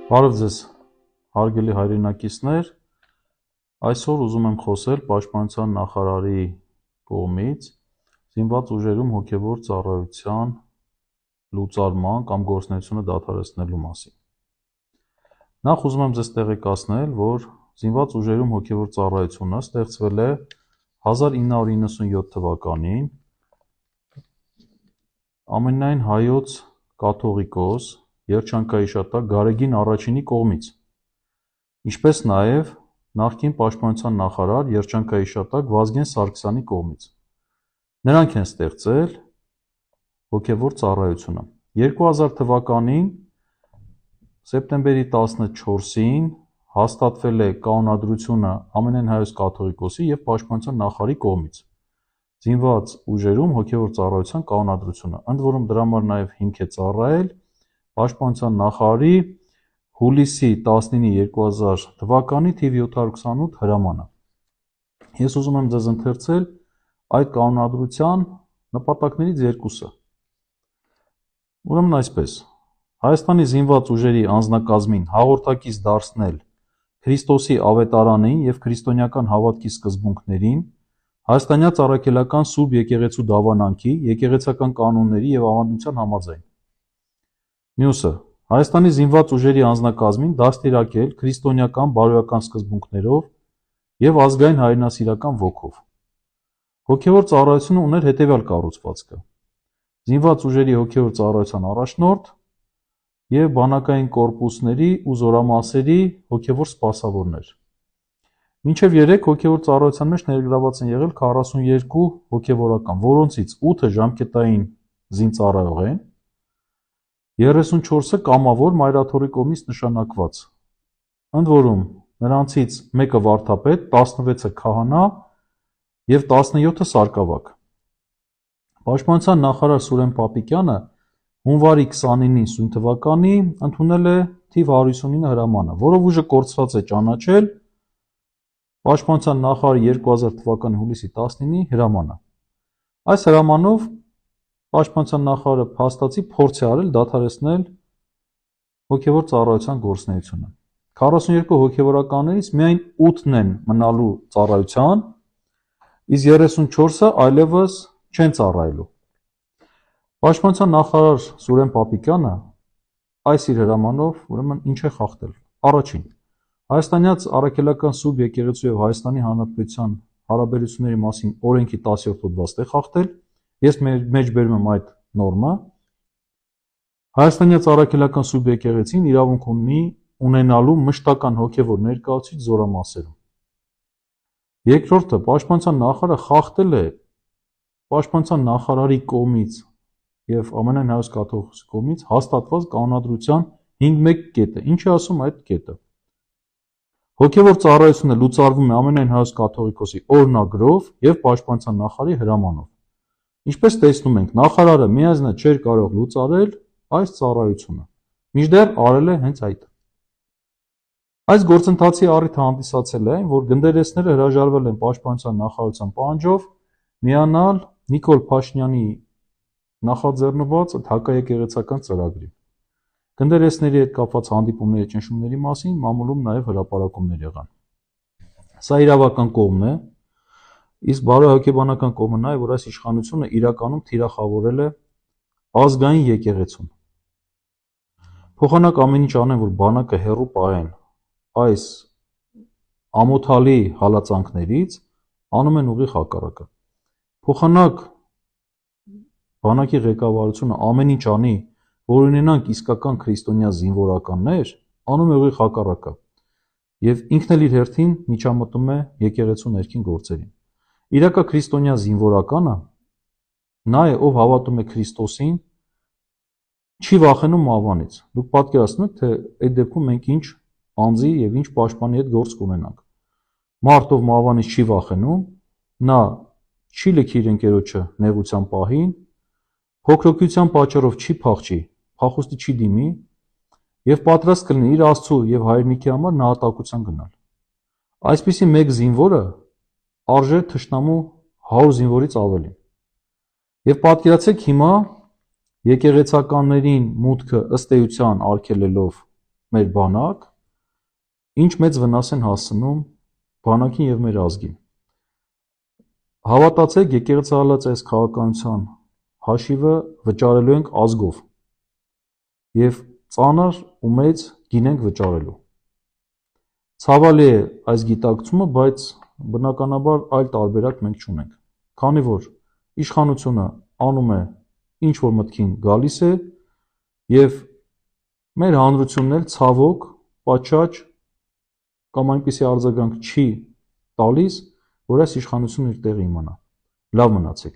Բարև ձեզ, հարգելի հայրենակիցներ, այսօր ուզում եմ խոսել Պաշտպանության նախարարի կողմից զինված ուժերում հոգևոր ծառայության լուծարման կամ գործունեությունը դադարեցնելու մասին։ Նախ ուզում եմ ձեզ տեղեկացնել, որ զինված ուժերում հոգևոր ծառայությունը ստեղծվել է 1997 թվականին ամենայն հայոց կաթողիկոս երջանկահիշատակ Գարեգին Առաջինի կողմից, ինչպես նաև նախկին պաշտպանության նախարար երջանկահիշատակ Վազգեն Սարգսյանի կողմից։ Նրանք են ստեղծել հոգևոր ծառայությունը։ 2000 թվականին սեպտեմբերի 14-ին հաստատվել է կանոնադրությունը ամենայն հայոց կաթողիկոսի և պաշտպանության նախարարի կողմից։ Զինված ուժերում հոգևոր ծառայության կանոնադրությունը, ընդ որում դրա համար նաև հիմք է ծառայել Պաշտպանության նախարարի հուլիսի 19, 2000 թվականի թիվ 728 հրամանը։ Ես ուզում եմ ձեզ ընթերցել այդ կանոնադրության նպատակներից երկուսը։ Ուրեմն այսպես. Հայաստանի զինված ուժերի անձնակազմին հաղորդակից դարձնել Քրիստոսի ավետարանին և քրիստոնեական հավատքի սկզբունքներին, հայաստանյաց առաքելական Սուրբ եկեղեցու դավանանքի, եկեղեցական կանոնների և ավանդության համաձայն։ Մյուսը. Հայաստանի զինված ուժերի անձնակազմին դաստիարակել քրիստոնեական բարոյական սկզբունքներով և ազգային հայրենասիրական ոգով։ Հոգևոր ծառայությունը ուներ հետևյալ կառուցվածքը. զինված ուժերի հոգևոր ծառայության առաջնորդ և բանակային կորպուսների ու զորամասերի հոգևոր սպասավորներ։ Մինչև 3 հոգևոր ծառայության մեջ ներգրավված են եղել 42 հոգևորական, որոնցից 8-ը ժամկետային զինծառայող են, 34-ը կամավոր մայրաթորի կողմից նշանակված, ընդ որում նրանցից մեկը վարդապետ, 16-ը քահանա և 17-ը սարկավակ։ Պաշտպանության նախարար Սուրեն Պապիկյանը հունվարի 29-ին սույն թվականի ընդունել է թիվ 159 հրամանը, որով ուժը կորցրած է ճանաչել Պաշտպանության նախարարի 2000 թվականի հուլիսի 19-ի հրամանը։ Այս հրամանով Պաշտպանության նախարարը փաստացի փորձ է արել դադարեցնել հոգևոր ծառայության գործունեությունը։ 42 հոգևորականներից միայն 8-ն են մնալու ծառայության, իսկ 34-ը այլևս չեն ծառայելու։ Պաշտպանության նախարար Սուրեն Պապիկյանը այս իր հրամանով ուրեմն ինչ է խախտել։ Առաջին. Հայաստանյաց առաքելական Սուրբ եկեղեցու և Հայաստանի Հանրապետության հարաբերությունների մասին օրենքի 10-րդ հոդվածն է խախտել։ Ես մեջ բերում եմ այդ նորմը։ Հայաստանյաց առաքելական Սուրբ եկեղեցին իրավունք ունի ունենալու մշտական հոգևոր ներկայացուցիչ զորամասերում։ Երկրորդը, պաշտպանության նախարարը խախտել է պաշտպանության նախարարի կողմից և ամենայն հայոց կաթողիկոսի կողմից հաստատված կանոնադրության 5.1 կետը։ Ինչ է ասում այդ կետը։ Հոգևոր ծառայությունը լուծարվում է ամենայն հայոց կաթողիկոսի օրհնագրով և պաշտպանության նախարարի հրամանով։ Ինչպես տեսնում ենք, նախարարը միայնակ չէր կարող լուծարել այս ծառայությունը, մինչդեռ արել է հենց այդ։ Այս գործընթացի առիթը հանդիսացել է այն, որ գնդերեսները հրաժարվել են պաշտպանության նախարարության պահանջով միանալ Նիկոլ Փաշինյանի նախաձեռնված հակաեկեղեցական ծրագրին։ Գնդերեսների հետ կապված հանդիպումների ճնշումների մասին մամուլում նաև հրապարակումներ եղան։ Սա իրավական կողմն է, իսկ բարոյահոգեբանական կողմը նա է, որ այս իշխանությունը իրականում թիրախավորել է ազգային եկեղեցուն։ Փոխանակ ամեն ինչ անեն, որ բանակը հեռու պահեն այս ամոթալի հալածանքներից, անում են ուղիղ հակառակը։ Փոխանակ բանակի ղեկավարությունը ամեն ինչ անի, որ ունենանք իսկական քրիստոնյա զինվորականներ, անում է ուղիղ հակառակը և ինքն էլ իր հերթին միջամտում է եկեղեցու ներքին գործերին։ Իրական քրիստոնյա զինվորականը նա է, ով հավատում է Քրիստոսին, չի վախենում մահվանից։ Դուք պատկերացնում եք, թե այդ դեպքում մենք ինչ անձի և ինչ պաշտպանի հետ գործ կունենանք։ Մարդ, ով մահվանից չի վախենում, նա չի լքի իր ընկերոջը նեղության պահին, փոքրոգության պատճառով չի փախչի, փախուստի չի դիմի և պատրաստ կլինի իր Աստծու և հայրենիքի համար նահատակության գնալ։ Այսպիսի մեկ զինվորը արժե թշնամու 100 զինվորից ավելին։ Եվ պատկերացրեք հիմա եկեղեցականներին մուտքը ըստ էության արգելելով մեր բանակ, ինչ մեծ վնաս են հասցնում բանակին եւ մեր ազգին։ Հավատացեք, եկեղեցահալած այս քաղաքականության հաշիվը վճարելու ենք ազգով եւ ծանր ու մեծ գին ենք վճարելու։ Ցավալի է այս գիտակցումը, բայց բնականաբար այլ տարբերակ մենք չունենք, քանի որ իշխանությունը անում է ինչ որ մտքին գալիս է եւ մեր հանրությունն էլ ցավոք պատշաճ կամ այնպիսի արձագանք չի տալիս, որ այս իշխանությունն իր տեղը իմանա։ Լավ մնացեք։